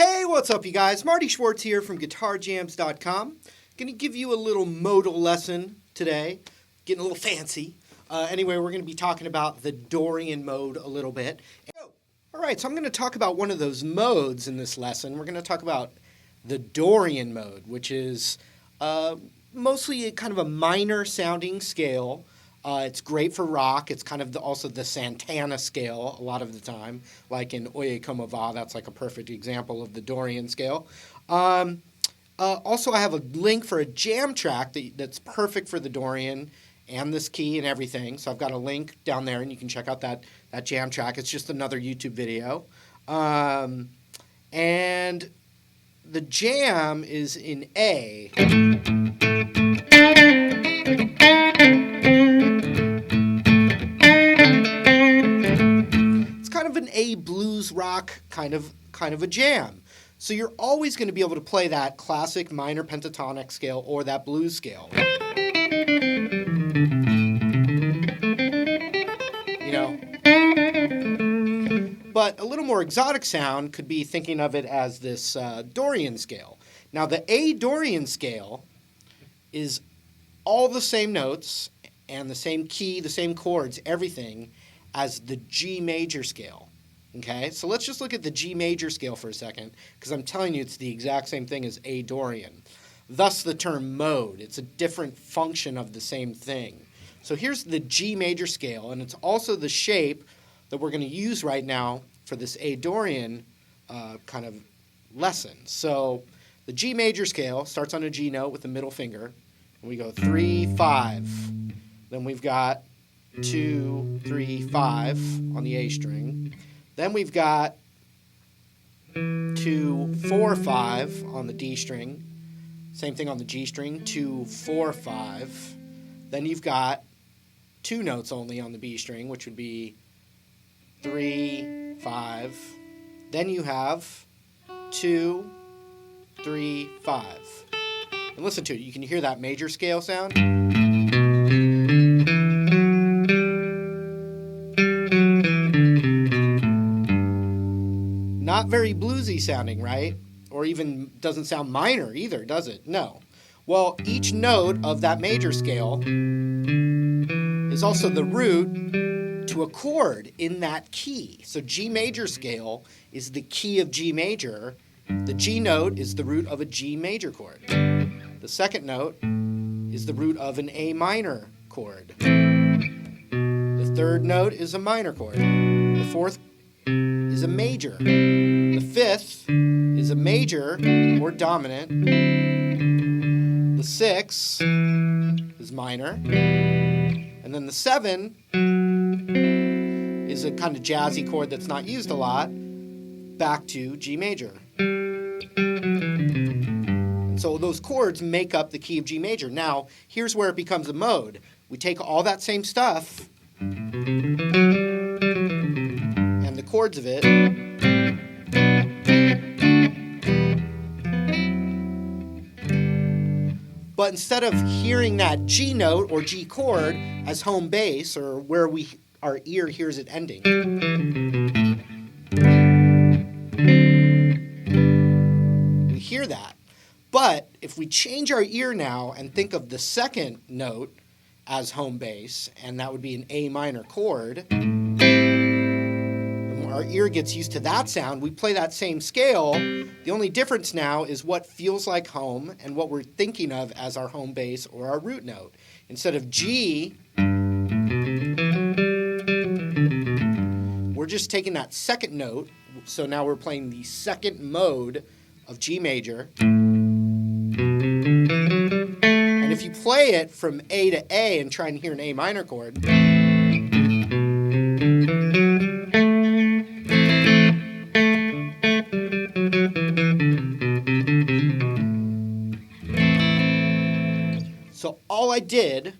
Hey, what's up, you guys? Marty Schwartz here from GuitarJams.com. Going to give you a little modal lesson today. Getting a little fancy. Anyway, we're going to be talking about the Dorian mode a little bit. All right, so I'm going to talk about one of those modes in this lesson. We're going to talk about the Dorian mode, which is mostly kind of a minor sounding scale. It's great for rock. It's kind of also the Santana scale a lot of the time, like in Oye Como Va. That's like a perfect example of the Dorian scale. Also, I have a link for a jam track that's perfect for the Dorian and this key and everything. So I've got a link down there, and you can check out that jam track. It's just another YouTube video. And the jam is in A. It's kind of an A blues rock kind of a jam. So you're always going to be able to play that classic minor pentatonic scale or that blues scale. You know? But a little more exotic sound could be thinking of it as this Dorian scale. Now the A Dorian scale is all the same notes and the same key, the same chords, everything as the G major scale. Okay, so let's just look at the G major scale for a second, because I'm telling you it's the exact same thing as A Dorian. Thus the term mode. It's a different function of the same thing. So here's the G major scale, and it's also the shape that we're going to use right now for this A Dorian kind of lesson. So the G major scale starts on a G note with the middle finger, and we go 3, 5. Then we've got 2, 3, 5 on the A string. Then we've got 2, 4, 5 on the D string. Same thing on the G string, 2, 4, 5. Then you've got 2 notes only on the B string, which would be 3, 5. Then you have 2, 3, 5. And listen to it. You can hear that major scale sound. Not very bluesy sounding, right? Or even doesn't sound minor either, does it? No. Well, each note of that major scale is also the root to a chord in that key. So G major scale is the key of G major. The G note is the root of a G major chord. The second note is the root of an A minor chord. The third note is a minor chord. The fourth is a major. The fifth is a major or dominant. The sixth is minor. And then the 7 is a kind of jazzy chord that's not used a lot, back to G major. And so those chords make up the key of G major. Now, here's where it becomes a mode. We take all that same stuff and the chords of it, but instead of hearing that G note or G chord as home bass, or where our ear hears it ending, we hear that. But if we change our ear now and think of the second note as home bass, and that would be an A minor chord, our ear gets used to that sound, we play that same scale. The only difference now is what feels like home and what we're thinking of as our home bass or our root note. Instead of G, we're just taking that second note, so now we're playing the second mode of G major. And if you play it from A to A and try and hear an A minor chord, so all I did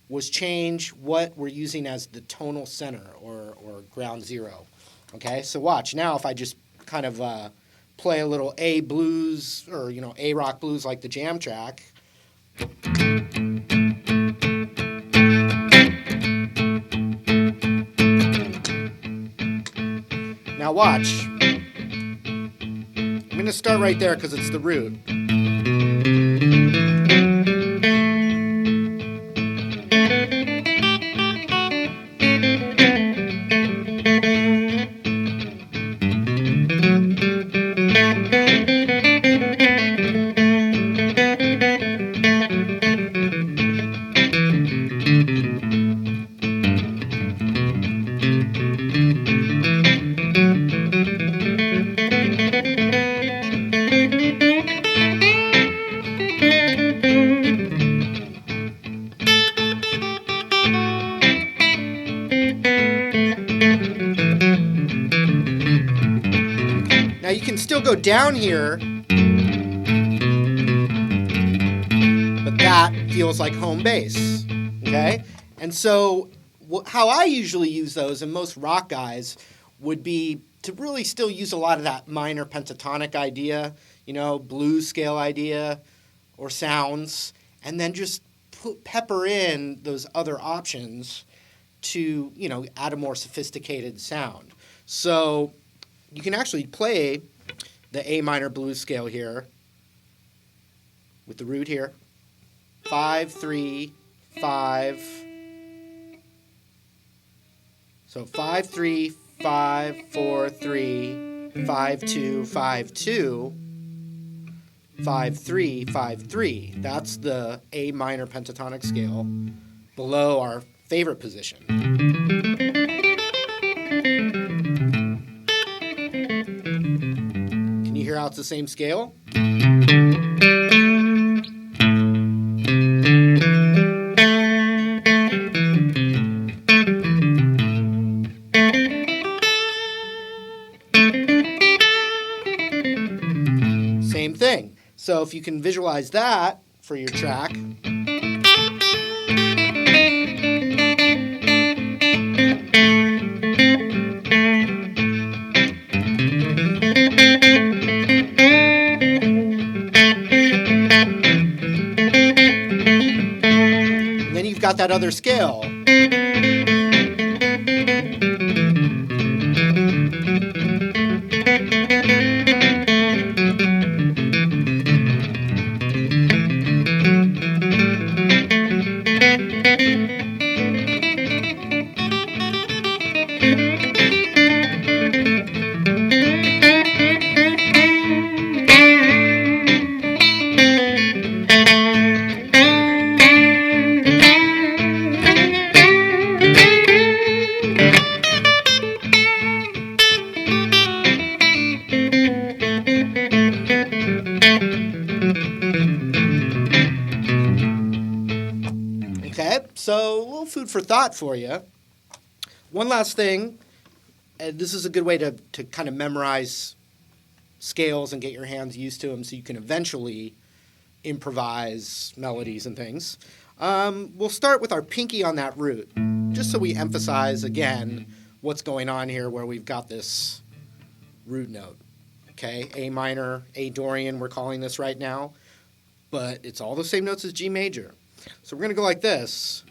was change what we're using as the tonal center or ground zero. Okay, so watch. Now if I just kind of play a little A blues or, A rock blues like the jam track. Now watch. I'm going going to start right there because it's the root. Now you can still go down here, but that feels like home base, okay? And so how I usually use those, and most rock guys, would be to really still use a lot of that minor pentatonic idea, blues scale idea or sounds, and then just pepper in those other options to, add a more sophisticated sound. So you can actually play the A minor blues scale here with the root here. 5, 3, 5. So 5, 3, 5, 4, 3, 5, 2, 5, 2, 5, 3, 5, 3. That's the A minor pentatonic scale below our favorite position. Can you hear how it's the same scale? Same thing. So if you can visualize that for your track. And then you've got that other scale. Okay, so a little food for thought for you. One last thing, this is a good way to kind of memorize scales and get your hands used to them so you can eventually improvise melodies and things. We'll start with our pinky on that root, just so we emphasize again what's going on here where we've got this root note. Okay, A minor, A Dorian, we're calling this right now, but it's all the same notes as G major. So we're going to go like this.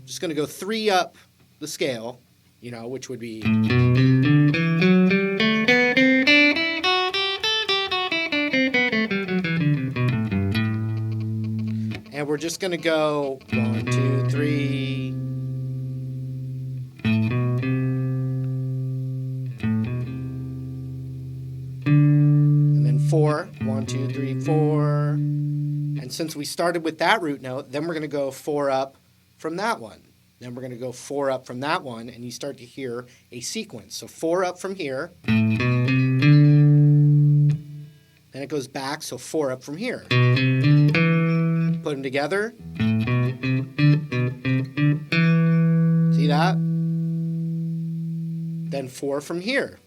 Just going to go 3 up the scale, which would be. And we're just going to go 1, 2, 3. And then 4. 1, 2, 3, 4. And since we started with that root note, then we're going to go 4 up from that one. Then we're going to go 4 up from that one, and you start to hear a sequence. So 4 up from here. Then it goes back, so 4 up from here. Put them together. See that? Then 4 from here.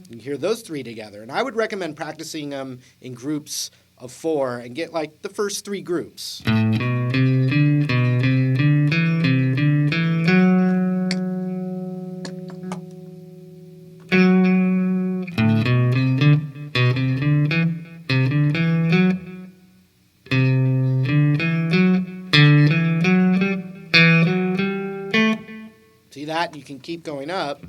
You hear those 3 together. And I would recommend practicing them in groups of 4 and get like the first 3 groups. See that? You can keep going up.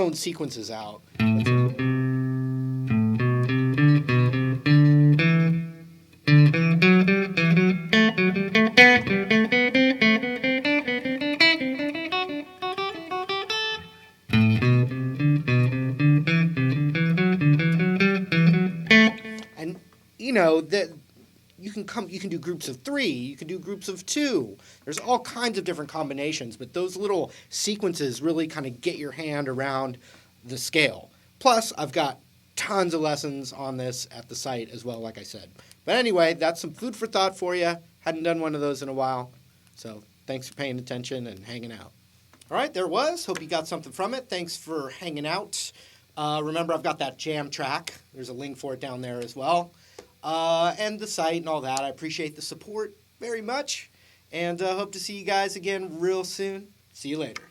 tone sequences out. And you know that you can do groups of 3, you can do groups of 2. There's all kinds of different combinations, but those little sequences really kind of get your hand around the scale. Plus, I've got tons of lessons on this at the site as well, like I said. But anyway, that's some food for thought for you. Hadn't done one of those in a while. So thanks for paying attention and hanging out. All right, there it was. Hope you got something from it. Thanks for hanging out. Remember, I've got that jam track. There's a link for it down there as well. And the site and all that. I appreciate the support very much. And hope to see you guys again real soon. See you later.